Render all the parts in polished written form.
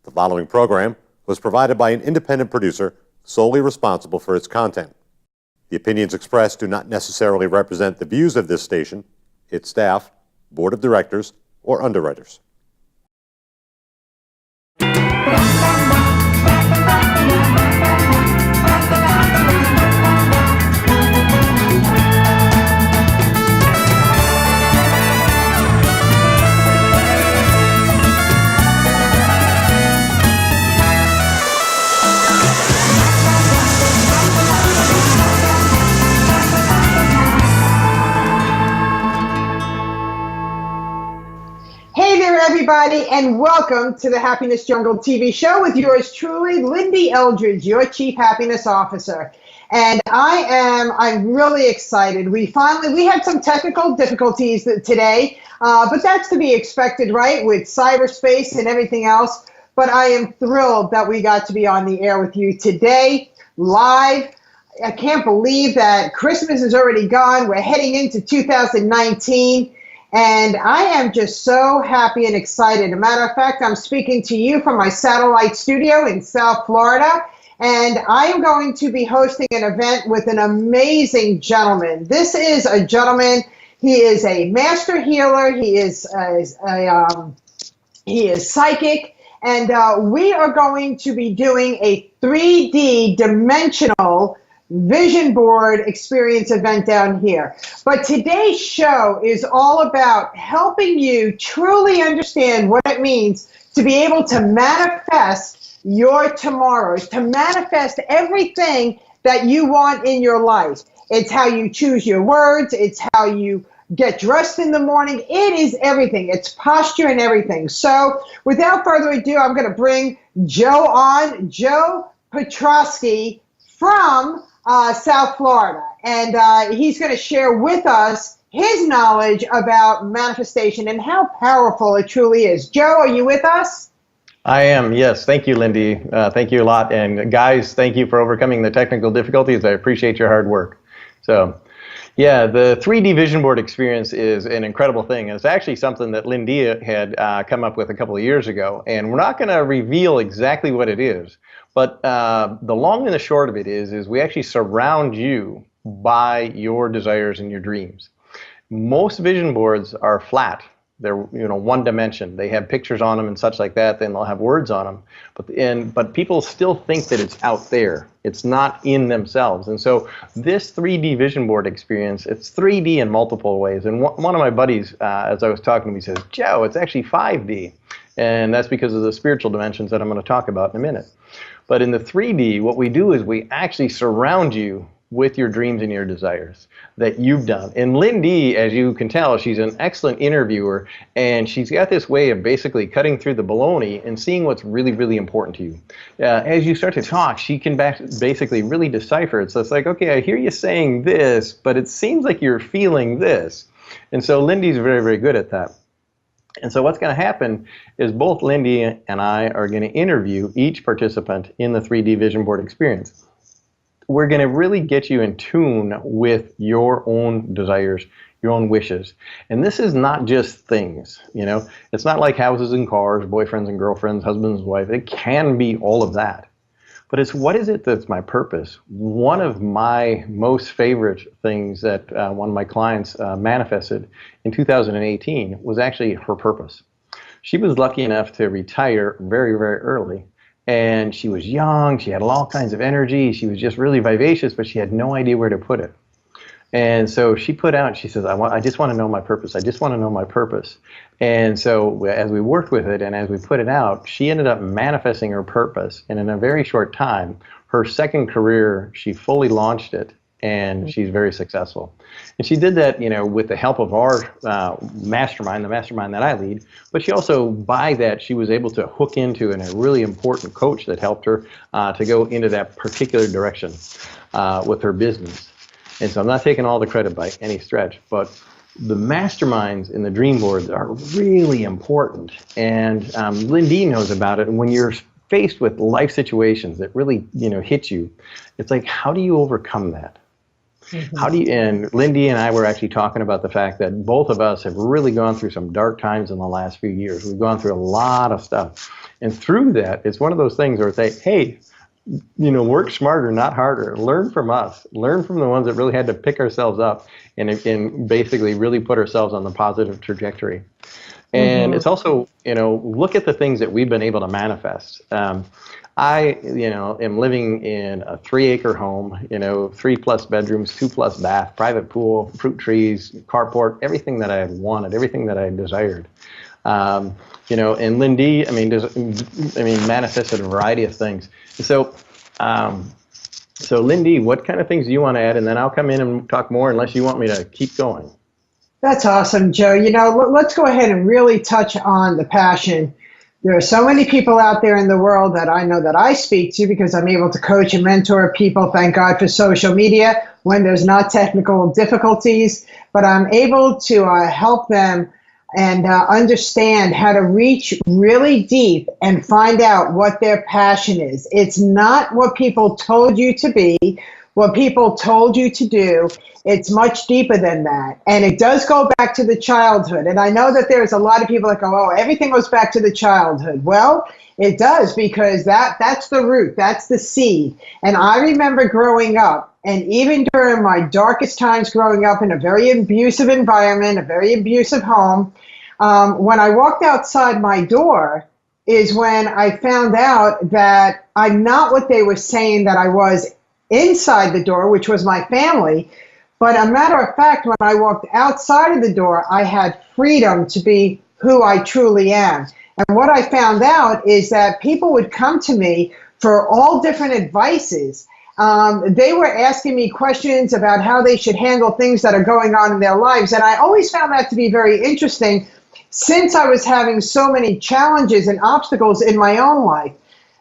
The following program was provided by an independent producer solely responsible for its content. The opinions expressed do not necessarily represent the views of this station, its staff, board of directors, or underwriters. Everybody, and welcome to the Happiness Jungle TV show with yours truly, Lyn-Dee Eldridge, your Chief Happiness Officer. And I'm really excited. We had some technical difficulties today, but that's to be expected, right, with cyberspace and everything else. But I am thrilled that we got to be on the air with you today, live. I can't believe that Christmas is already gone. We're heading into 2019. And I am just so happy and excited. As a matter of fact, I'm speaking to you from my satellite studio in South Florida, and I am going to be hosting an event with an amazing gentleman. This is a gentleman. He is a master healer. He is psychic, and we are going to be doing a 3D dimensional vision board experience event down here. But today's show is all about helping you truly understand what it means to be able to manifest your tomorrows, to manifest everything that you want in your life. It's how you choose your words. It's how you get dressed in the morning. It is everything. It's posture and everything. So without further ado, I'm going to bring Joe on, JoeMPetroski from South Florida, and he's going to share with us his knowledge about manifestation and how powerful it truly is. Joe, are you with us? I am, yes. Thank you, Lyn-Dee. Thank you a lot. And guys, thank you for overcoming the technical difficulties. I appreciate your hard work. So, yeah, the 3D vision board experience is an incredible thing. And it's actually something that Lyn-Dee had come up with a couple of years ago. And we're not going to reveal exactly what it is. But the long and the short of it is we actually surround you by your desires and your dreams. Most vision boards are flat. They're one dimension. They have pictures on them and such like that. Then they'll have words on them. But people still think that it's out there. It's not in themselves. And so this 3D vision board experience, it's 3D in multiple ways. And one of my buddies, as I was talking to him, he says, Joe, it's actually 5D. And that's because of the spiritual dimensions that I'm going to talk about in a minute. But in the 3D, what we do is we actually surround you with your dreams and your desires that you've done. And Lyn-Dee, as you can tell, she's an excellent interviewer, and she's got this way of basically cutting through the baloney and seeing what's really, really important to you. As you start to talk, she can basically really decipher it. So it's like, okay, I hear you saying this, but it seems like you're feeling this. And so Lyn-Dee's very, very good at that. And so what's going to happen is both Lyn-Dee and I are going to interview each participant in the 3D vision board experience. We're going to really get you in tune with your own desires, your own wishes. And this is not just things, It's not like houses and cars, boyfriends and girlfriends, husbands and wives. It can be all of that. But it's what is it that's my purpose? One of my most favorite things that one of my clients manifested in 2018 was actually her purpose. She was lucky enough to retire very, very early. And she was young, she had all kinds of energy, she was just really vivacious, but she had no idea where to put it. And so she put out, she says, I just want to know my purpose. I just want to know my purpose. And so as we worked with it and as we put it out, she ended up manifesting her purpose. And in a very short time, her second career, she fully launched it. And she's very successful. And she did that, with the help of our mastermind, the mastermind that I lead. But she also, by that, she was able to hook into a really important coach that helped her to go into that particular direction with her business. And so I'm not taking all the credit by any stretch, but the masterminds in the dream boards are really important. And Lyn-Dee knows about it. And when you're faced with life situations that really, hit you, it's like, how do you overcome that? How do you, and Lyn-Dee and I were actually talking about the fact that both of us have really gone through some dark times in the last few years. We've gone through a lot of stuff. And through that, it's one of those things where it's like, hey, work smarter, not harder. Learn from us. Learn from the ones that really had to pick ourselves up and basically really put ourselves on the positive trajectory. And it's also, look at the things that we've been able to manifest. I, am living in a 3-acre home, 3+ bedrooms, 2+ bath, private pool, fruit trees, carport, everything that I had wanted, everything that I had desired. And Lyn-Dee, manifested a variety of things. So, Lyn-Dee, what kind of things do you want to add? And then I'll come in and talk more unless you want me to keep going. That's awesome, Joe. Let's go ahead and really touch on the passion. There are so many people out there in the world that I know that I speak to because I'm able to coach and mentor people, thank God for social media, when there's not technical difficulties, but I'm able to help them and understand how to reach really deep and find out what their passion is. It's not what people told you to be, what people told you to do. It's much deeper than that. And it does go back to the childhood. And I know that there's a lot of people that go, oh, everything goes back to the childhood. Well, it does, because that's the root, that's the seed. And I remember growing up, and even during my darkest times growing up in a very abusive environment, a very abusive home, when I walked outside my door is when I found out that I'm not what they were saying that I was inside the door, which was my family. But a matter of fact, when I walked outside of the door, I had freedom to be who I truly am. And what I found out is that people would come to me for all different advices. They were asking me questions about how they should handle things that are going on in their lives. And I always found that to be very interesting, since I was having so many challenges and obstacles in my own life.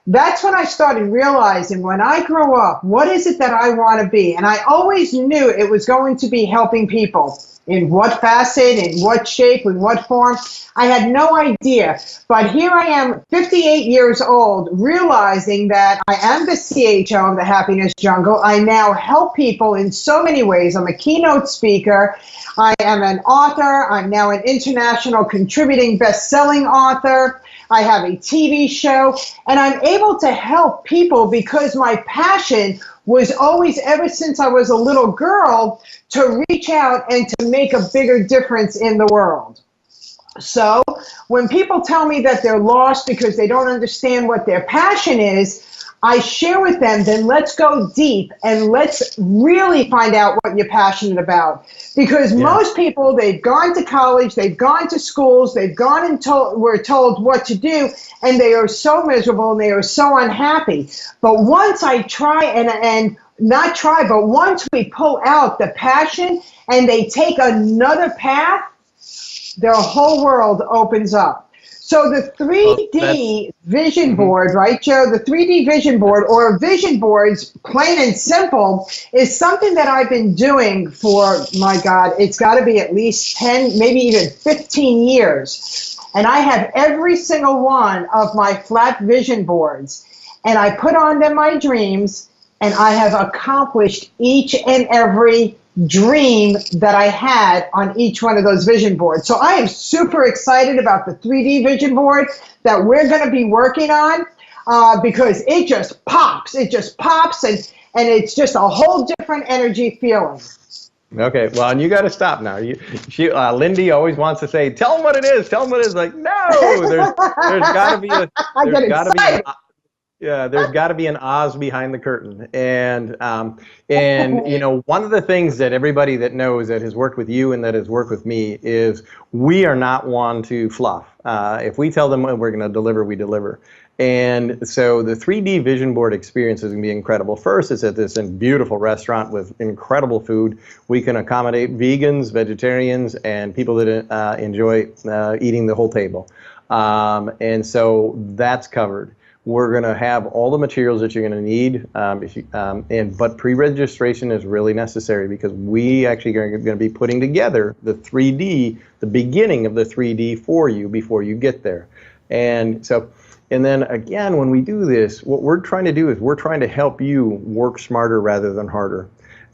That's when I started realizing, when I grow up, what is it that I want to be? And I always knew it was going to be helping people. In what facet, in what shape, in what form, I had no idea. But here I am, 58 years old, realizing that I am the CHO of the Happiness Jungle. I now help people in so many ways. I'm a keynote speaker. I am an author. I'm now an international contributing best-selling author. I have a TV show, and I'm able to help people because my passion was always, ever since I was a little girl, to reach out and to make a bigger difference in the world. So when people tell me that they're lost because they don't understand what their passion is, I share with them, then let's go deep and let's really find out what you're passionate about. Because most people, they've gone to college, they've gone to schools, they've gone and were told what to do, and they are so miserable and they are so unhappy. But once I try and not try, but once we pull out the passion and they take another path, their whole world opens up. So the 3D vision board, right, Joe? The 3D vision board, or vision boards, plain and simple, is something that I've been doing for, my God, it's got to be at least 10, maybe even 15 years. And I have every single one of my flat vision boards. And I put on them my dreams, and I have accomplished each and every dream that I had on each one of those vision boards. So I am super excited about the 3D vision board that we're going to be working on because it just pops. It just pops, and it's just a whole different energy feeling. Okay, well, and you got to stop now. Lyn-Dee always wants to say, "Tell them what it is. Tell them what it is." Like, no, there's got to be a, there's got to be an Oz behind the curtain. And one of the things that everybody that knows that has worked with you and that has worked with me is we are not one to fluff. If we tell them we're going to deliver, we deliver. And so the 3D vision board experience is going to be incredible. First, it's at this beautiful restaurant with incredible food. We can accommodate vegans, vegetarians, and people that enjoy eating the whole table. And so that's covered. We're going to have all the materials that you're going to need, but pre-registration is really necessary because we actually are going to be putting together the 3D, the beginning of the 3D for you before you get there. And then again, when we do this, what we're trying to do is we're trying to help you work smarter rather than harder.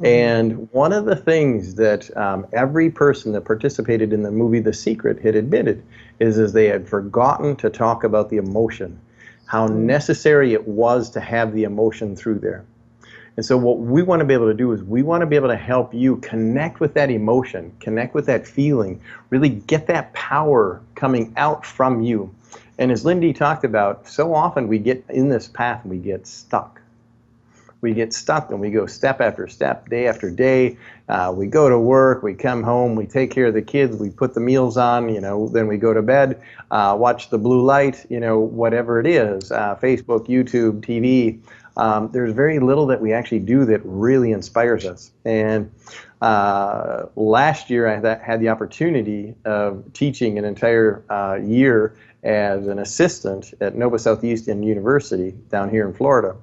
And one of the things that every person that participated in the movie The Secret had admitted is they had forgotten to talk about the emotion, how necessary it was to have the emotion through there. And so what we want to be able to do is we want to be able to help you connect with that emotion, connect with that feeling, really get that power coming out from you. And as Lyn-Dee talked about, so often we get in this path and we get stuck. We get stuck and we go step after step, day after day. We go to work, we come home, we take care of the kids, we put the meals on, then we go to bed, watch the blue light, whatever it is, Facebook, YouTube, TV. There's very little that we actually do that really inspires us. And last year I had the opportunity of teaching an entire year as an assistant at Nova Southeastern University down here in Florida.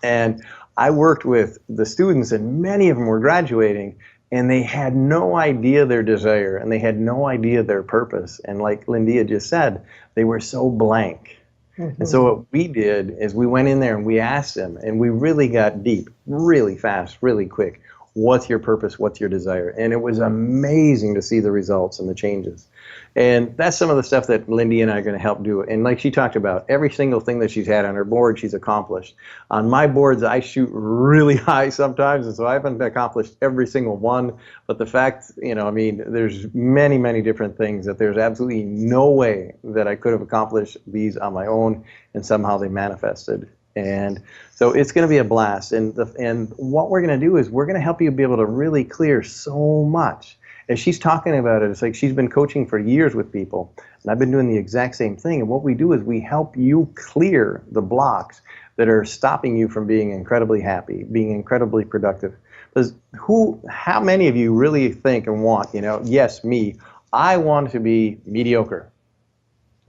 And I worked with the students, and many of them were graduating, and they had no idea their desire, and they had no idea their purpose. And like Lyn-Dee had just said, they were so blank. And so what we did is we went in there and we asked them, and we really got deep, really fast, really quick. What's your purpose? What's your desire? And it was amazing to see the results and the changes. And that's some of the stuff that Lyn-Dee and I are going to help do. And like she talked about, every single thing that she's had on her board, she's accomplished. On my boards, I shoot really high sometimes, and so I haven't accomplished every single one. But the fact, there's many, many different things that there's absolutely no way that I could have accomplished these on my own, and somehow they manifested. And so it's going to be a blast. And what we're going to do is we're going to help you be able to really clear so much. As she's talking about it, it's like she's been coaching for years with people, and I've been doing the exact same thing. And what we do is we help you clear the blocks that are stopping you from being incredibly happy, being incredibly productive. Because how many of you really think and want, yes, me, I want to be mediocre.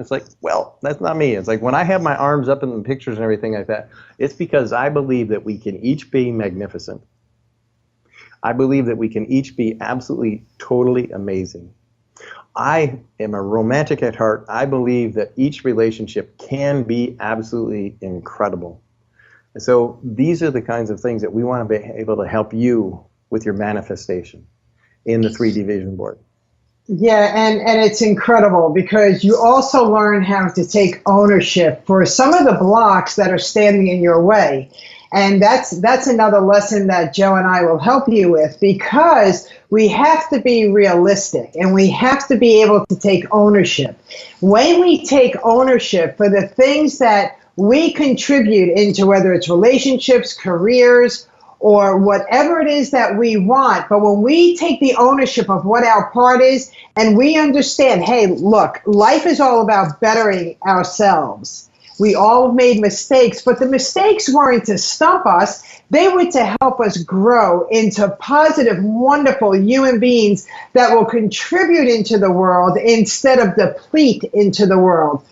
It's like, well, that's not me. It's like when I have my arms up in the pictures and everything like that, it's because I believe that we can each be magnificent. I believe that we can each be absolutely, totally amazing. I am a romantic at heart. I believe that each relationship can be absolutely incredible. And so these are the kinds of things that we want to be able to help you with your manifestation in the 3D vision board. Yeah, and it's incredible because you also learn how to take ownership for some of the blocks that are standing in your way. And that's another lesson that Joe and I will help you with, because we have to be realistic and we have to be able to take ownership. When we take ownership for the things that we contribute into, whether it's relationships, careers, or whatever it is that we want, but when we take the ownership of what our part is and we understand, hey, look, life is all about bettering ourselves. We all made mistakes, but the mistakes weren't to stump us. They were to help us grow into positive, wonderful human beings that will contribute into the world instead of deplete into the world.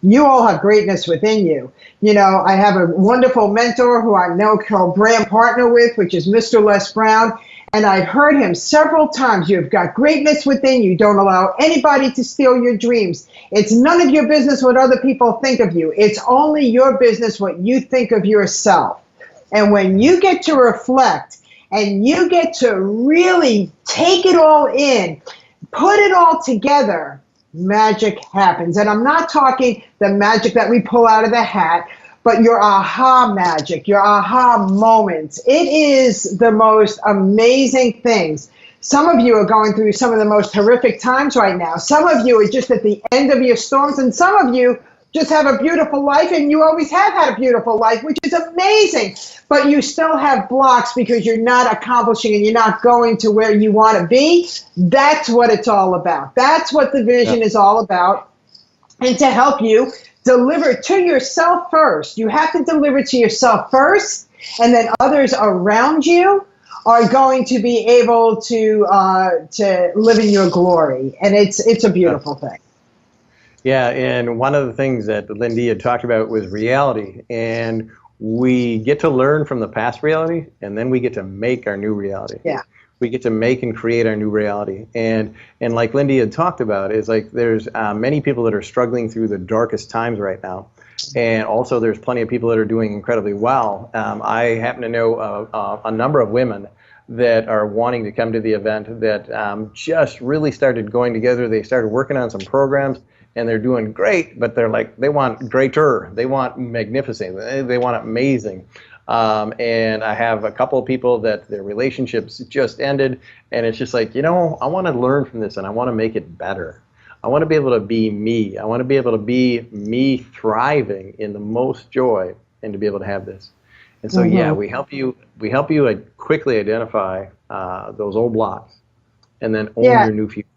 You all have greatness within you. I have a wonderful mentor who I know called brand partner with, which is Mr. Les Brown. And I've heard him several times. You've got greatness within you. Don't allow anybody to steal your dreams. It's none of your business what other people think of you. It's only your business what you think of yourself. And when you get to reflect and you get to really take it all in, put it all together, magic happens. And I'm not talking the magic that we pull out of the hat, but your aha magic, your aha moments. It is the most amazing things. Some of you are going through some of the most horrific times right now. Some of you are just at the end of your storms, and some of you just have a beautiful life, and you always have had a beautiful life, which is amazing. But you still have blocks because you're not accomplishing and you're not going to where you want to be. That's what it's all about. That's what the vision is all about. And to help you deliver to yourself first. You have to deliver to yourself first, and then others around you are going to be able to live in your glory. And it's a beautiful thing. Yeah, and one of the things that Lyn-Dee had talked about was reality. And we get to learn from the past reality, and then we get to make our new reality. Yeah. We get to make and create our new reality. And like Lyn-Dee had talked about, is like there's many people that are struggling through the darkest times right now. And also there's plenty of people that are doing incredibly well. I happen to know a number of women that are wanting to come to the event that just really started going together. They started working on some programs, and they're doing great, but they're like, they want greater, they want magnificent, they want amazing. And I have a couple of people that their relationships just ended, and it's just like, I want to learn from this, and I want to make it better. I want to be able to be me. I want to be able to be me thriving in the most joy, and to be able to have this. And so, yeah, we help you quickly identify those old blocks, and then own your new future.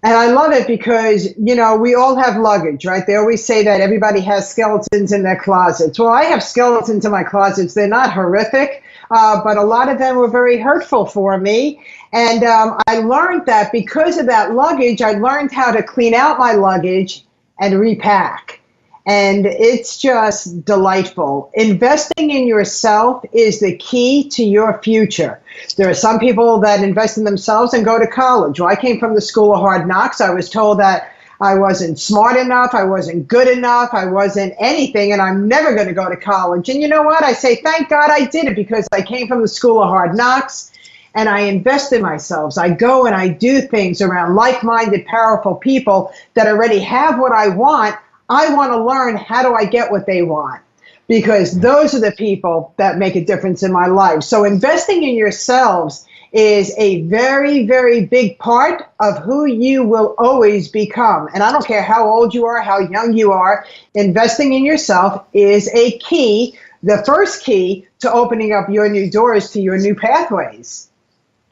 And I love it because, we all have luggage, right? They always say that everybody has skeletons in their closets. Well, I have skeletons in my closets. They're not horrific, but a lot of them were very hurtful for me. And I learned that because of that luggage, I learned how to clean out my luggage and repack. And it's just delightful. Investing in yourself is the key to your future. There are some people that invest in themselves and go to college. Well, I came from the School of Hard Knocks. I was told that I wasn't smart enough, I wasn't good enough, I wasn't anything, and I'm never going to go to college. And you know what? I say, thank God I did it, because I came from the School of Hard Knocks, and I invest in myself. I go and I do things around like-minded, powerful people that already have what I want. I want to learn, how do I get what they want? Because those are the people that make a difference in my life. So investing in yourselves is a very, very big part of who you will always become. And I don't care how old you are, how young you are, investing in yourself is a key, the first key to opening up your new doors to your new pathways.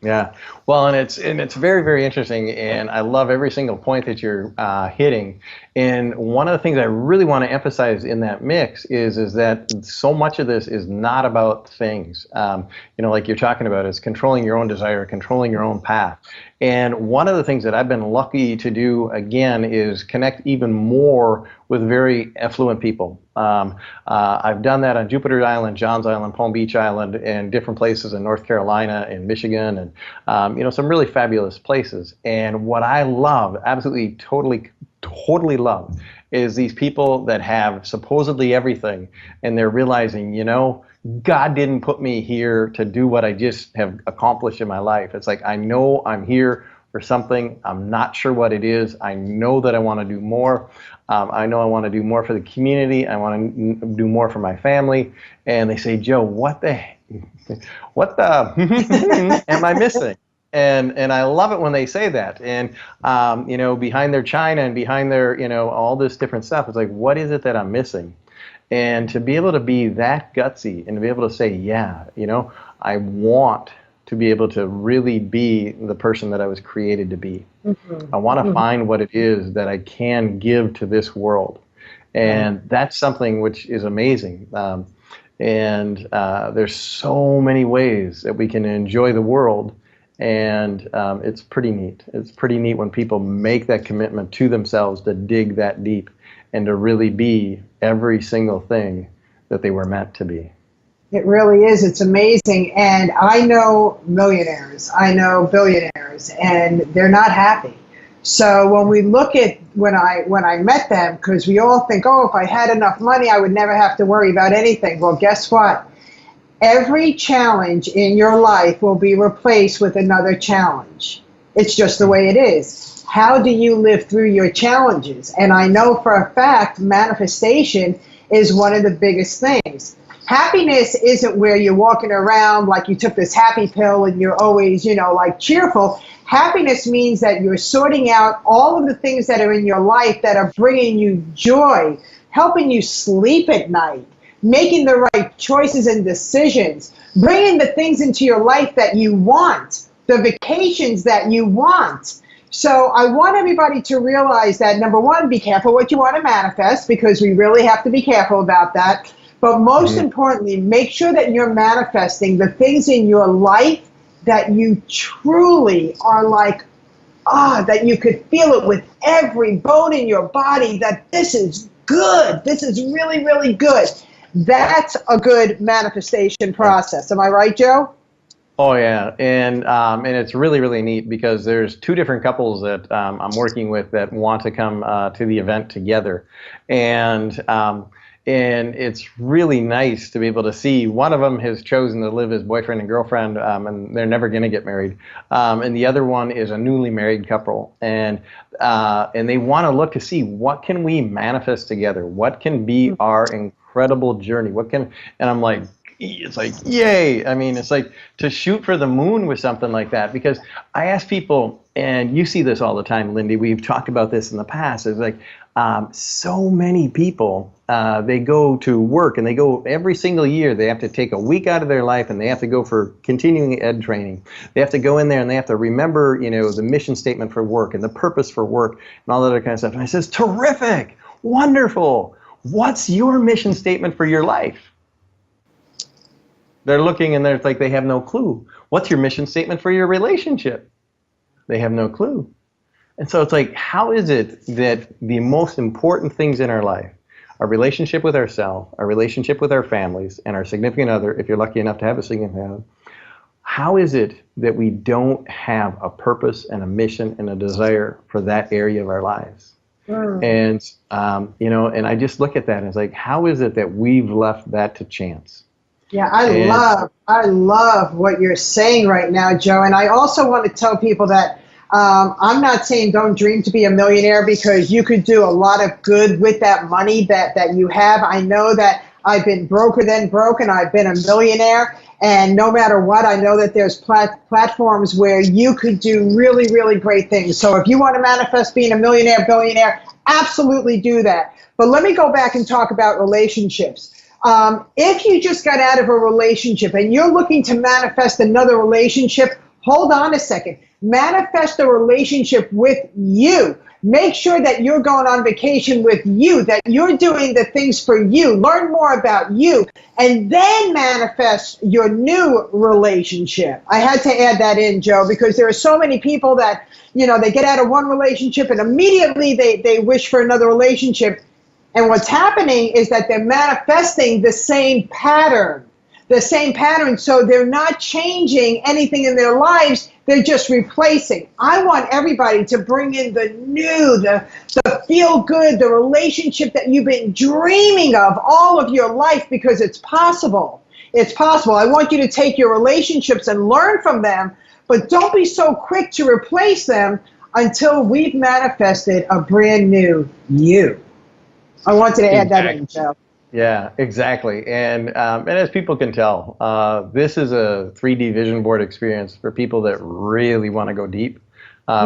Yeah, well, and it's very, very interesting, and I love every single point that you're hitting. And one of the things I really want to emphasize in that mix is that so much of this is not about things. Like you're talking about, is controlling your own desire, controlling your own path. And one of the things that I've been lucky to do, again, is connect even more with very affluent people. I've done that on Jupiter Island, Johns Island, Palm Beach Island, and different places in North Carolina and Michigan, and some really fabulous places. And what I love, absolutely, totally love, is these people that have supposedly everything, and they're realizing, God didn't put me here to do what I just have accomplished in my life. It's like, I know I'm here for something. I'm not sure what it is. I know that I want to do more. I know I want to do more for the community. I want to do more for my family. And they say, Joe, what the am I missing? And I love it when they say that. And behind their china and behind their all this different stuff, it's like, what is it that I'm missing? And to be able to be that gutsy and to be able to say, yeah, I want to be able to really be the person that I was created to be. I want to find what it is that I can give to this world. And that's something which is amazing. And there's so many ways that we can enjoy the world. And it's pretty neat. It's pretty neat when people make that commitment to themselves to dig that deep and to really be every single thing that they were meant to be. It really is. It's amazing. And I know millionaires, I know billionaires, and they're not happy. So when we look at when I met them, because we all think, oh, if I had enough money, I would never have to worry about anything. Well, guess what? Every challenge in your life will be replaced with another challenge. It's just the way it is. How do you live through your challenges? And I know for a fact, manifestation is one of the biggest things. Happiness isn't where you're walking around like you took this happy pill and you're always, cheerful. Happiness means that you're sorting out all of the things that are in your life that are bringing you joy, helping you sleep at night, making the right choices and decisions, bringing the things into your life that you want, the vacations that you want. So I want everybody to realize that, number one, be careful what you want to manifest, because we really have to be careful about that. But most importantly, make sure that you're manifesting the things in your life that you truly are like, that you could feel it with every bone in your body, that this is good. This is really, really good. That's a good manifestation process. Am I right, Joe? Oh yeah, and it's really, really neat, because there's two different couples that I'm working with that want to come to the event together, and And it's really nice to be able to see one of them has chosen to live as boyfriend and girlfriend, and they're never going to get married. And the other one is a newly married couple, and they want to look to see what can we manifest together, what can be our incredible journey, and I'm like, it's like, yay. I mean, it's like to shoot for the moon with something like that, because I ask people, and you see this all the time, Lyn-Dee, we've talked about this in the past, it's like so many people, they go to work and they go every single year, they have to take a week out of their life and they have to go for continuing ed training. They have to go in there and they have to remember, the mission statement for work and the purpose for work and all that other kind of stuff. And I says, terrific, wonderful. What's your mission statement for your life? They're looking and they're like, they have no clue. What's your mission statement for your relationship? They have no clue. And so it's like, how is it that the most important things in our life, our relationship with ourselves, our relationship with our families, and our significant other, if you're lucky enough to have a significant other, how is it that we don't have a purpose and a mission and a desire for that area of our lives? And, and I just look at that and it's like, how is it that we've left that to chance? Yeah, I love what you're saying right now, Joe. And I also want to tell people that I'm not saying don't dream to be a millionaire, because you could do a lot of good with that money that you have. I know that I've been broker than broke, and I've been a millionaire. And no matter what, I know that there's platforms where you could do really, really great things. So if you want to manifest being a millionaire, billionaire, absolutely do that. But let me go back and talk about relationships. If you just got out of a relationship and you're looking to manifest another relationship, hold on a second. Manifest a relationship with you. Make sure that you're going on vacation with you, that you're doing the things for you. Learn more about you, and then manifest your new relationship. I had to add that in, Joe, because there are so many people that, they get out of one relationship and immediately they wish for another relationship. And what's happening is that they're manifesting the same pattern. So they're not changing anything in their lives. They're just replacing. I want everybody to bring in the new, the feel good, the relationship that you've been dreaming of all of your life, because it's possible. It's possible. I want you to take your relationships and learn from them, but don't be so quick to replace them until we've manifested a brand new you. I wanted to add that in, Joe. Yeah, exactly. And as people can tell, this is a 3D vision board experience for people that really want to go deep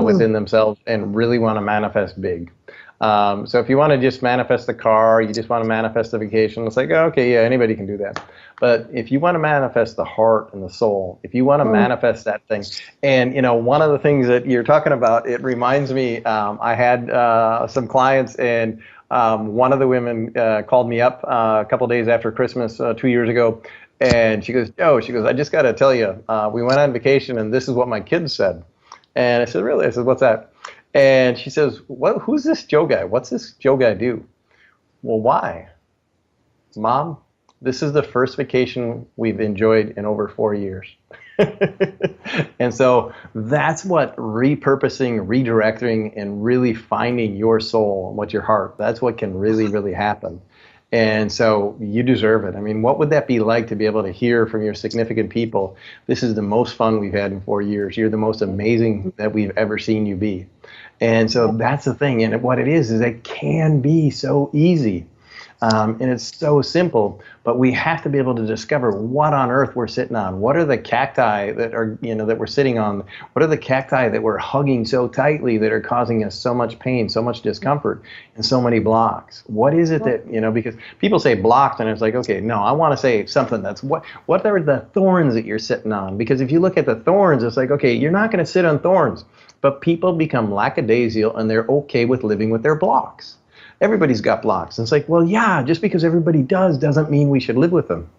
within themselves and really want to manifest big. So if you want to just manifest the car, you just want to manifest the vacation, it's like, okay, yeah, anybody can do that. But if you want to manifest the heart and the soul, if you want to manifest that thing, and one of the things that you're talking about, it reminds me, I had some clients, and one of the women called me up a couple days after Christmas 2 years ago, and she goes, I just got to tell you, we went on vacation and this is what my kids said. And I said, really? I said, what's that? And she says, who's this Joe guy? What's this Joe guy do? Well, why? Mom, this is the first vacation we've enjoyed in over 4 years. And so that's what repurposing, redirecting, and really finding your soul and what's your heart, that's what can really, really happen. And so you deserve it. I mean, what would that be like to be able to hear from your significant people, this is the most fun we've had in 4 years. You're the most amazing that we've ever seen you be. And so that's the thing. And what it is it can be so easy. And it's so simple, but we have to be able to discover what on earth we're sitting on. What are the cacti that are, that we're sitting on? What are the cacti that we're hugging so tightly that are causing us so much pain, so much discomfort, and so many blocks? What is it that, because people say blocked, and it's like, okay, no, I want to say something that's, what are the thorns that you're sitting on? Because if you look at the thorns, it's like, okay, you're not going to sit on thorns, but people become lackadaisical and they're okay with living with their blocks. Everybody's got blocks. And it's like, well, yeah, just because everybody doesn't mean we should live with them.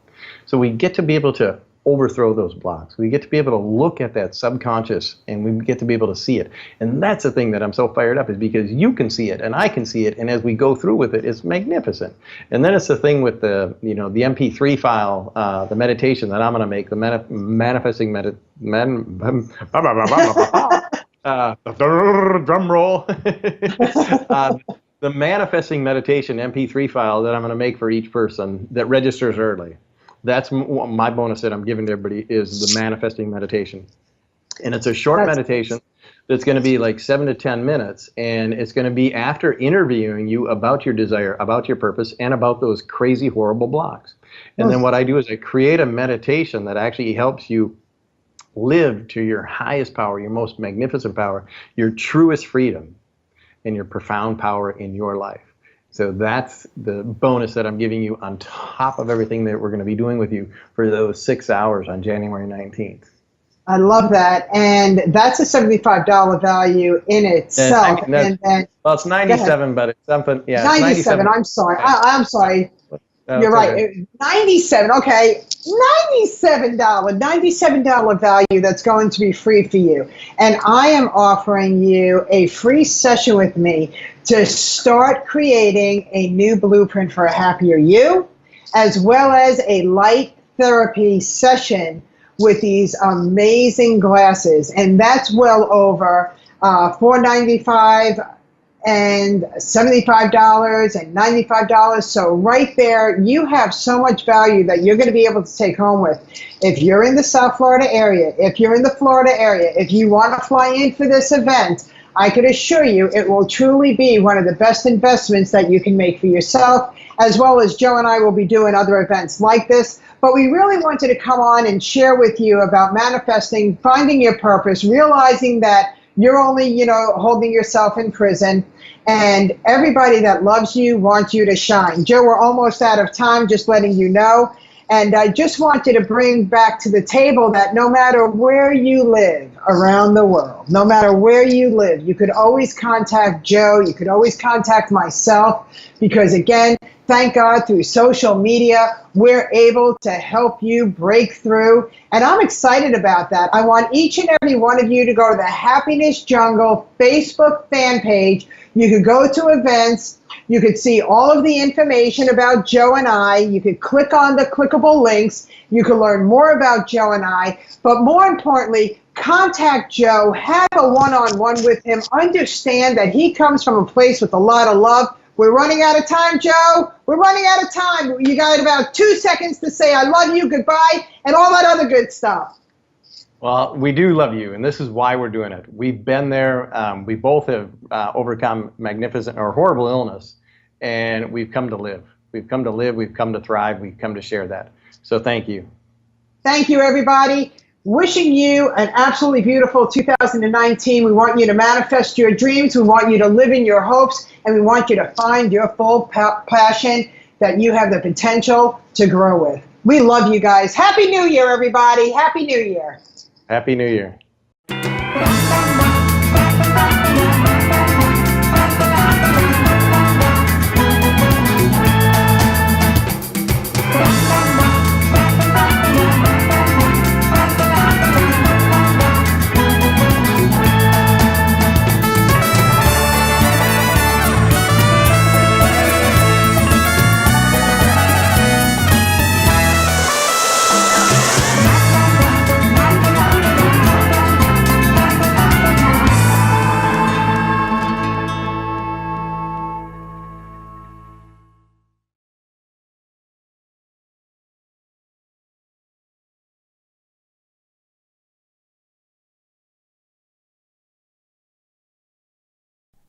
So we get to be able to overthrow those blocks. We get to be able to look at that subconscious, and we get to be able to see it. And that's the thing that I'm so fired up, is because you can see it and I can see it. And as we go through with it, it's magnificent. And then it's the thing with the, the MP3 file, the meditation that I'm going to make, the manifesting drum roll. the manifesting meditation MP3 file that I'm going to make for each person that registers early. That's my bonus that I'm giving to everybody, is the manifesting meditation. And it's a short meditation that's going to be like 7 to 10 minutes, and it's going to be after interviewing you about your desire, about your purpose, and about those crazy, horrible blocks. And then what I do is I create a meditation that actually helps you live to your highest power, your most magnificent power, your truest freedom, and your profound power in your life. So that's the bonus that I'm giving you on top of everything that we're going to be doing with you for those 6 hours on January 19th. I love that, and that's a $75 value in itself. And then, well, it's 97, but it's something. Yeah, 97. I'm sorry. I'm sorry. You're right. Okay. 97. Okay, $97 value that's going to be free for you, and I am offering you a free session with me to start creating a new blueprint for a happier you, as well as a light therapy session with these amazing glasses, and that's well over $495 and $75 and $95. So right there, you have so much value that you're going to be able to take home with. If you're in the South Florida area, if you're in the Florida area, if you want to fly in for this event, I can assure you it will truly be one of the best investments that you can make for yourself, as well as Joe and I will be doing other events like this. But we really wanted to come on and share with you about manifesting, finding your purpose, realizing that you're only, holding yourself in prison, and everybody that loves you wants you to shine. Joe, we're almost out of time, just letting you know. And I just wanted to bring back to the table that no matter where you live around the world, no matter where you live, you could always contact Joe, you could always contact myself, because again, thank God through social media, we're able to help you break through. And I'm excited about that. I want each and every one of you to go to the Happiness Jungle Facebook fan page. You could go to events. You could see all of the information about Joe and I. You could click on the clickable links. You could learn more about Joe and I. But more importantly, contact Joe, have a one-on-one with him, understand that he comes from a place with a lot of love. We're running out of time, Joe. We're running out of time. You got about 2 seconds to say I love you, goodbye, and all that other good stuff. Well, we do love you, and this is why we're doing it. We've been there. We both have overcome magnificent or horrible illness, and we've come to live. We've come to live. We've come to thrive. We've come to share that. So thank you. Thank you, everybody. Wishing you an absolutely beautiful 2019. We want you to manifest your dreams. We want you to live in your hopes, and we want you to find your full passion that you have the potential to grow with. We love you guys. Happy New Year, everybody. Happy New Year. Happy New Year.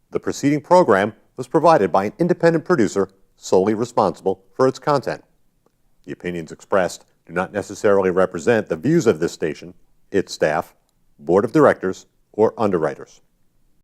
The preceding program was provided by an independent producer solely responsible for its content. The opinions expressed do not necessarily represent the views of this station, its staff, board of directors, or underwriters.